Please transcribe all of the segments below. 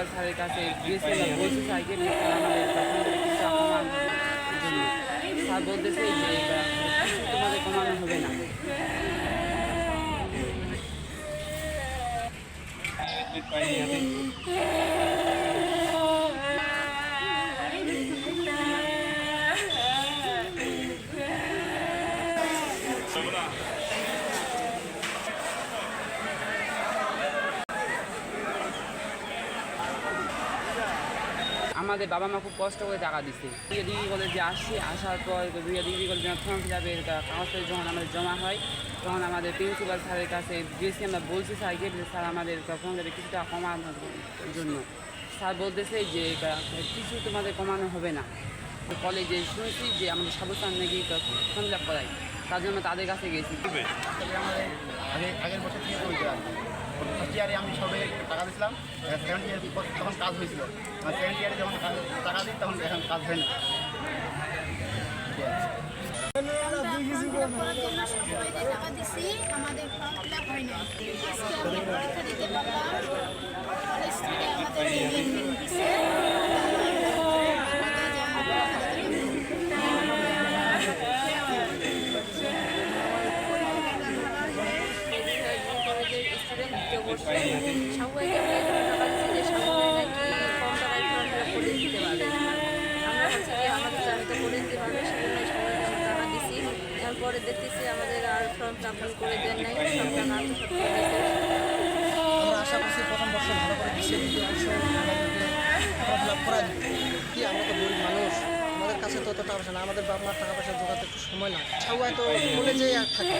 Principal স্যারের কাছে গিয়েছিলাম, বলছি স্যারকে যে স্যার আমাদের কিছু কমানোর জন্য। স্যার বলতেছে যে কিছু তোমাদের কমানো হবে না। আমাদের বাবা মা খুব কষ্ট করে টাকা দিচ্ছে। ডিগ্রি কলেজে আসছি, আসার পর ডিগ্রি কলেজে ফর্ম ফিল আপের কাগজপত্র যখন আমাদের জমা হয়, তখন আমাদের প্রিন্সিপাল স্যারের কাছে গিয়েছি, আমরা বলছি স্যারকে যে স্যার আমাদের ফর্ম ফিল আপে কিছুটা কমানোর জন্য। স্যার বলতেছে যে কিছু তোমাদের কমানো হবে না। কলেজে শুনেছি যে আমাদের সাবস্থান নাকি ফর্ম ফিল আপ করায়, তার জন্য তাদের কাছে গেছি। আমাদের আগের বছর থেকে বলতে ফার্স্ট ইয়ারে আমি সবে টাকা দিয়েছিলাম, সেকেন্ড ইয়ার তখন কাজ হয়েছিল, সেকেন্ড ইয়ারে যখন টাকা দিই তখন এখন কাজ হয় না। আমাদের ফর্ম ফিল আপ হয় না, আজকে আমরা পরীক্ষা দিতে পারলাম। কলেজ থেকে আমাদের লিঙ্ক দিছে, সবাইকে টাকা দিচ্ছে যে সবাই নাকি কম টাকায় ফর্ম ফিল আপ করে দিতে পারবে। আমরা হচ্ছে যে আমাদের চাহিদা করে দিতে পারবে, সেজন্য সবাইকে টাকা দিছি। এরপরে দেখতেছি আমাদের আর ফর্ম ফিল আপ করে দেন নাই, সব টাকা আত্মসাৎ করে দিয়েছে। আমরা আশা করছি প্রথম বর্ষ ভালো করে দিচ্ছে, দ্বিতীয় বর্ষ আমাদেরকে ফর্ম ফিল আপ করা কি, আমরা তো গরিব মানুষ, আমাদের কাছে তো অত টাকা পয়সা না, আমাদের বাবা মার টাকা পয়সা জোগাতে একটু সময় লাগে। সবাই তো কলেজেই থাকে,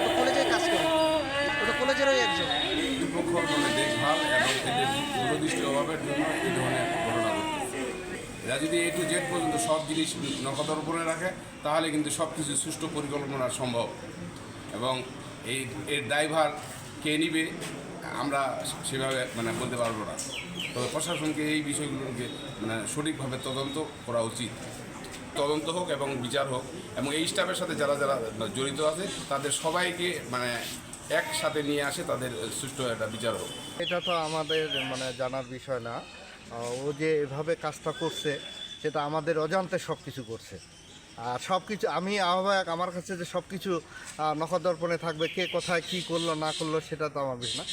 তো কলেজেই কাজ করে, ওটা কলেজেরই একজন। কর্তৃপক্ষ দেখভাল এবং এদের দূরদৃষ্টি অভাবের জন্য এই ধরনের ঘটনা ঘটছে। এরা যদি A to Z পর্যন্ত সব জিনিস নখদর উপরে রাখে, তাহলে কিন্তু সব কিছু সুষ্ঠু পরিকল্পনা সম্ভব। এবং এর দায়ভার কে নিবে আমরা সেভাবে বলতে পারবো না। তবে প্রশাসনকে এই বিষয়গুলোকে সঠিকভাবে তদন্ত করা উচিত। তদন্ত হোক এবং বিচার হোক, এবং এই স্টাফের সাথে যারা যারা জড়িত আছে তাদের সবাইকে একসাথে নিয়ে আসে, তাদের সুষ্ঠু একটা বিচার হোক। এটা তো আমাদের জানার বিষয় না। ও যে এভাবে কাজটা করছে সেটা আমাদের অজান্তে সব কিছু করছে। আর সব কিছু আমি আহ্বায়ক, আমার কাছে যে সব কিছু নখদর্পণে থাকবে, কে কোথায় কী করলো না করলো সেটা তো আমার বিষয় না।